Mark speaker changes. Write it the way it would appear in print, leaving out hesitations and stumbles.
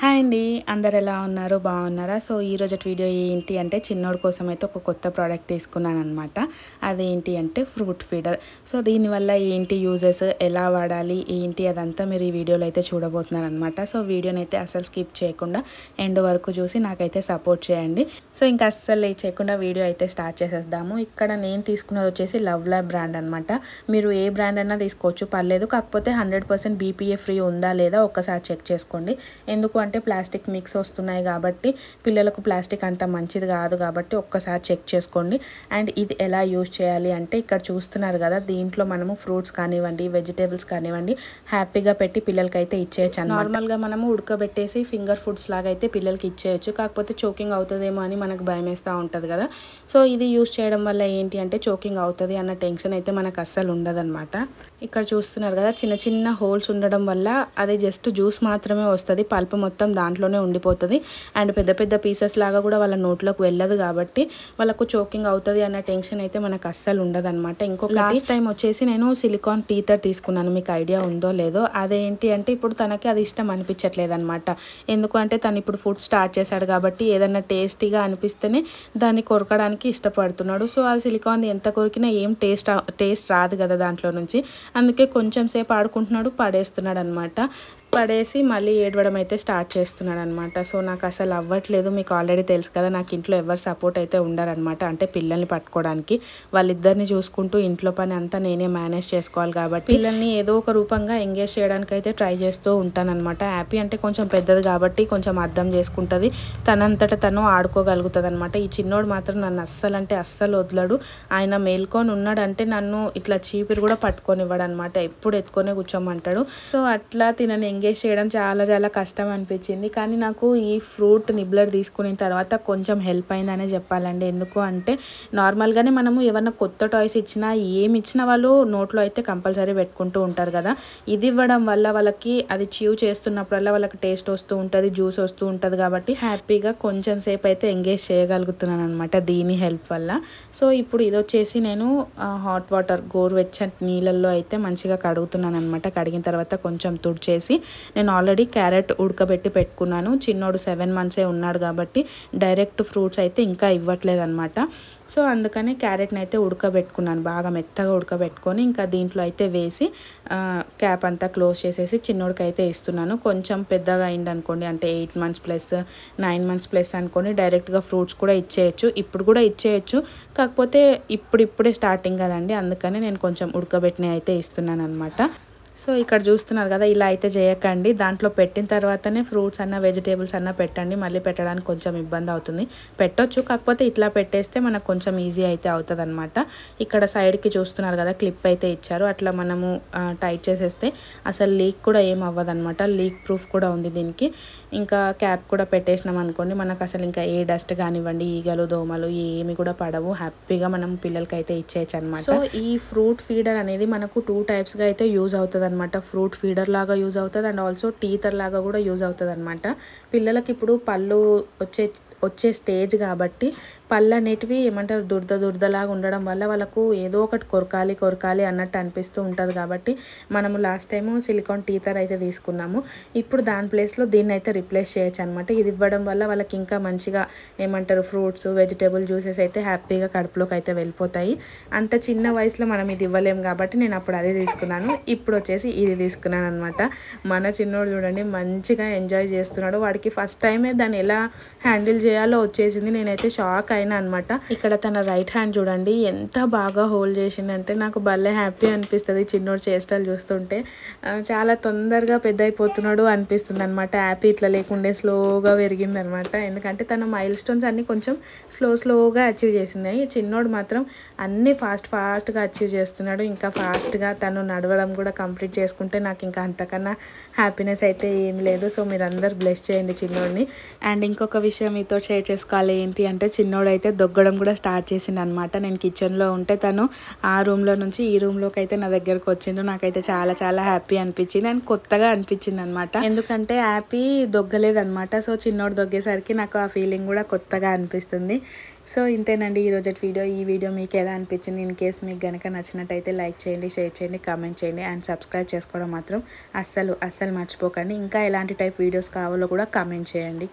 Speaker 1: Hi అండి, అందరు ఎలా ఉన్నారు? బాగున్నారా? సో ఈరోజు వీడియో ఏంటి అంటే చిన్నోడి కోసం అయితే ఒక కొత్త ప్రోడక్ట్ తీసుకున్నాను అనమాట. అదేంటి అంటే ఫ్రూట్ ఫీడర్. సో దీనివల్ల ఏంటి యూజెస్, ఎలా వాడాలి ఏంటి అదంతా మీరు ఈ వీడియోలో అయితే చూడబోతున్నారు అనమాట. సో వీడియోని అయితే అసలు స్కిప్ చేయకుండా ఎండ్ వరకు చూసి నాకైతే సపోర్ట్ చేయండి. సో ఇంకా అస్సలు లేట్ చేయకుండా వీడియో అయితే స్టార్ట్ చేసేద్దాము. ఇక్కడ నేను తీసుకున్నది వచ్చేసి లవ్ ల్యాబ్ బ్రాండ్ అనమాట. మీరు ఏ బ్రాండ్ అయినా తీసుకోవచ్చు, పర్లేదు. కాకపోతే 100% BPA ఫ్రీ ఉందా లేదా ఒక్కసారి చెక్ చేసుకోండి. ఎందుకు అంటే ప్లాస్టిక్ మిక్స్ వస్తున్నాయి కాబట్టి పిల్లలకు ప్లాస్టిక్ అంత మంచిది కాదు కాబట్టి ఒక్కసారి చెక్ చేసుకోండి. అండ్ ఇది ఎలా యూజ్ చేయాలి అంటే ఇక్కడ చూస్తున్నారు కదా, దీంట్లో మనము ఫ్రూట్స్ కానివ్వండి, వెజిటేబుల్స్ కానివ్వండి హ్యాపీగా పెట్టి పిల్లలకి అయితే ఇచ్చేయచ్చు. నార్మల్గా మనము ఉడకబెట్టేసి ఫింగర్ ఫుడ్స్ లాగా అయితే పిల్లలకి ఇచ్చేయచ్చు. కాకపోతే చోకింగ్ అవుతుందేమో అని మనకు భయం వేస్తూ ఉంటుంది కదా. సో ఇది యూజ్ చేయడం వల్ల ఏంటి అంటే చోకింగ్ అవుతుంది అన్న టెన్షన్ అయితే మనకు అస్సలు ఉండదన్నమాట. ఇక్కడ చూస్తున్నారు కదా, చిన్న చిన్న హోల్స్ ఉండడం వల్ల అది జస్ట్ జ్యూస్ మాత్రమే వస్తుంది, పల్ప్ మొత్తం దాంట్లోనే ఉండిపోతుంది. అండ్ పెద్ద పెద్ద పీసెస్ లాగా కూడా వాళ్ళ నోట్లోకి వెళ్ళదు కాబట్టి వాళ్ళకు చోకింగ్ అవుతుంది అన్న టెన్షన్ అయితే మనకు అస్సలు ఉండదు అనమాట. ఇంకొక లాస్ట్ టైం వచ్చేసి నేను సిలికాన్ టీతర్ తీసుకున్నాను, మీకు ఐడియా ఉందో లేదో. అదేంటి అంటే ఇప్పుడు తనకి అది ఇష్టం అనిపించట్లేదు అనమాట. ఎందుకంటే తను ఇప్పుడు ఫుడ్ స్టార్ట్ చేశాడు కాబట్టి ఏదన్నా టేస్టీగా అనిపిస్తేనే దాన్ని కొరకడానికి ఇష్టపడుతున్నాడు. సో ఆ సిలికాన్ ఎంత కొరికినా ఏం టేస్ట్ రాదు కదా దాంట్లో నుంచి. అందుకే కొంచెం సేపు ఆడుకుంటున్నాడు, పడేస్తున్నాడు అనమాట. పడేసి మళ్ళీ ఏడవడం అయితే స్టార్ట్ చేస్తున్నాడు అనమాట. సో నాకు అసలు అవ్వట్లేదు. మీకు ఆల్రెడీ తెలుసు కదా, నాకు ఇంట్లో ఎవరు సపోర్ట్ అయితే ఉండరనమాట. అంటే పిల్లల్ని పట్టుకోవడానికి వాళ్ళిద్దరిని చూసుకుంటూ ఇంట్లో పని అంతా నేనే మేనేజ్ చేసుకోవాలి కాబట్టి పిల్లల్ని ఏదో ఒక రూపంగా ఎంగేజ్ చేయడానికి అయితే ట్రై చేస్తూ ఉంటానన్నమాట. హ్యాపీ అంటే కొంచెం పెద్దది కాబట్టి కొంచెం అర్థం చేసుకుంటుంది, తనంతట తను ఆడుకోగలుగుతుంది అనమాట. ఈ చిన్నోడు మాత్రం నన్ను అస్సలు అంటే అస్సలు వదలడు. ఆయన మేల్కొని ఉన్నాడంటే నన్ను ఇట్లా చీపిరి కూడా పట్టుకొనివ్వడు అనమాట. ఎప్పుడు ఎత్తుకొనే కూర్చోమంటాడు. సో అట్లా తినని ఎంగేజ్ చేయడం చాలా చాలా కష్టం అనిపించింది. కానీ నాకు ఈ ఫ్రూట్ నిబ్లర్ తీసుకున్న తర్వాత కొంచెం హెల్ప్ అయిందనే చెప్పాలండి. ఎందుకు అంటే నార్మల్గానే మనము ఏమన్నా కొత్త టాయ్స్ ఇచ్చినా ఏమి ఇచ్చినా వాళ్ళు నోట్లో అయితే కంపల్సరీ పెట్టుకుంటూ ఉంటారు కదా. ఇది ఇవ్వడం వల్ల వాళ్ళకి అది చీవ్ చేస్తున్నప్పుడల్లా వాళ్ళకి టేస్ట్ వస్తూ ఉంటుంది, జ్యూస్ వస్తూ ఉంటుంది కాబట్టి హ్యాపీగా కొంచెం సేపు అయితే ఎంగేజ్ చేయగలుగుతున్నాను అనమాట దీని హెల్ప్ వల్ల. సో ఇప్పుడు ఇది వచ్చేసి నేను హాట్ వాటర్ గోరువెచ్చని నీళ్ళల్లో అయితే మంచిగా కడుగుతున్నాను అనమాట. కడిగిన తర్వాత కొంచెం తుడిచేసి నేను ఆల్రెడీ క్యారెట్ ఉడకబెట్టి పెట్టుకున్నాను. చిన్నోడు 7 monthsే ఉన్నాడు కాబట్టి డైరెక్ట్ ఫ్రూట్స్ అయితే ఇంకా ఇవ్వట్లేదు అనమాట. సో అందుకని క్యారెట్ని అయితే ఉడకబెట్టుకున్నాను, బాగా మెత్తగా ఉడకబెట్టుకొని ఇంకా దీంట్లో అయితే వేసి క్యాప్ అంతా క్లోజ్ చేసేసి చిన్నోడికి అయితే ఇస్తున్నాను. కొంచెం పెద్దగా అయింది అనుకోండి, అంటే 8 months ప్లస్ 9 months ప్లస్ అనుకోని డైరెక్ట్గా ఫ్రూట్స్ కూడా ఇచ్చేయచ్చు. ఇప్పుడు కూడా ఇచ్చేయచ్చు, కాకపోతే ఇప్పుడే స్టార్టింగ్ కదండి, అందుకని నేను కొంచెం ఉడకబెట్టిన అయితే ఇస్తున్నాను అనమాట. సో ఇక్కడ చూస్తున్నారు కదా, ఇలా అయితే చేయకండి. దాంట్లో పెట్టిన తర్వాతనే ఫ్రూట్స్ అన్న వెజిటేబుల్స్ అన్న పెట్టండి. మళ్ళీ పెట్టడానికి కొంచెం ఇబ్బంది అవుతుంది. పెట్టొచ్చు, కాకపోతే ఇట్లా పెట్టేస్తే మనకు కొంచెం ఈజీ అయితే అవుతుంది అనమాట. ఇక్కడ సైడ్కి చూస్తున్నారు కదా, క్లిప్ అయితే ఇచ్చారు. అట్లా మనము టైట్ చేసేస్తే అసలు లీక్ కూడా ఏం అవ్వదు అనమాట. లీక్ ప్రూఫ్ కూడా ఉంది దీనికి. ఇంకా క్యాప్ కూడా పెట్టేసినాం అనుకోండి, మనకు అసలు ఇంకా ఏ డస్ట్ కానివ్వండి, ఈగలు దోమలు ఏమి కూడా పడవు. హ్యాపీగా మనం పిల్లలకి అయితే ఇచ్చేయచ్చు అనమాట. సో ఈ ఫ్రూట్ ఫీడర్ అనేది మనకు 2 typesగా అయితే యూజ్ అవుతుంది అనమాట. ఫ్రూట్ ఫీడర్ లాగా యూజ్ అవుతుంది అండ్ ఆల్సో టీతర్ లాగా కూడా యూజ్ అవుతుంది అనమాట. పిల్లలకి ఇప్పుడు పళ్ళు వచ్చే స్టేజ్ కాబట్టి పళ్ళు అనేటివి ఏమంటారు దురదలాగా ఉండడం వల్ల వాళ్ళకు ఏదో ఒకటి కొరకాలి అన్నట్టు అనిపిస్తూ ఉంటుంది. కాబట్టి మనము లాస్ట్ టైము సిలికాన్ టీతర్ అయితే తీసుకున్నాము. ఇప్పుడు దాని ప్లేస్లో దీన్ని అయితే రిప్లేస్ చేయొచ్చు అనమాట. ఇది ఇవ్వడం వల్ల వాళ్ళకి ఇంకా మంచిగా ఏమంటారు ఫ్రూట్స్ వెజిటేబుల్ జ్యూసెస్ అయితే హ్యాపీగా కడుపులోకి అయితే వెళ్ళిపోతాయి. అంత చిన్న వయసులో మనం ఇది ఇవ్వలేము కాబట్టి నేను అప్పుడు అదే తీసుకున్నాను. ఇప్పుడు వచ్చేసి ఇది తీసుకున్నాను అనమాట. మన చిన్నోడు చూడండి మంచిగా ఎంజాయ్ చేస్తున్నాడు. వాడికి ఫస్ట్ టైమే దాన్ని ఎలా హ్యాండిల్ చేయాలో వచ్చేసింది. నేనైతే షాక్ అయినా అనమాట. ఇక్కడ తన రైట్ హ్యాండ్ చూడండి ఎంత బాగా హోల్డ్ చేసిందంటే నాకు భలే హ్యాపీ అనిపిస్తుంది చిన్నోడు చేష్టలు చూస్తుంటే. చాలా తొందరగా పెద్ద అయిపోతున్నాడు అనిపిస్తుంది అనమాట. హ్యాపీ ఇట్లా లేకుండే స్లోగా పెరిగింది అనమాట. ఎందుకంటే తన మైల్ స్టోన్స్ అన్నీ కొంచెం స్లోగా అచీవ్ చేసింది. చిన్నోడు మాత్రం అన్నీ ఫాస్ట్గా అచీవ్ చేస్తున్నాడు. ఇంకా ఫాస్ట్గా తను నడవడం కూడా కంప్లీట్ చేసుకుంటే నాకు ఇంకా అంతకన్నా హ్యాపీనెస్ అయితే ఏం లేదు. సో మీరు అందరు బ్లెస్ చేయండి చిన్నోడిని. అండ్ ఇంకొక విషయం మీతో ఒకటి షేర్ చేసుకోవాలి. ఏంటి అంటే చిన్నోడైతే దొగ్గడం కూడా స్టార్ట్ చేసిండు అనమాట. నేను కిచెన్లో ఉంటే తను ఆ రూమ్లో నుంచి ఈ రూమ్లోకి అయితే నా దగ్గరకు వచ్చిండు. నాకైతే చాలా చాలా హ్యాపీ అనిపించింది అండ్ కొత్తగా అనిపించింది అనమాట. ఎందుకంటే హ్యాపీ దొగ్గలేదనమాట. సో చిన్నోడు దొగ్గేసరికి నాకు ఆ ఫీలింగ్ కూడా కొత్తగా అనిపిస్తుంది. సో ఇంతేనండి ఈరోజు వీడియో. ఈ వీడియో మీకు ఎలా అనిపించింది? ఇన్ కేస్ మీకు కనుక నచ్చినట్టయితే లైక్ చేయండి, షేర్ చేయండి, కామెంట్ చేయండి అండ్ సబ్స్క్రైబ్ చేసుకోవడం మాత్రం అస్సలు మర్చిపోకండి. ఇంకా ఎలాంటి టైప్ వీడియోస్ కావాలో కూడా కామెంట్ చేయండి.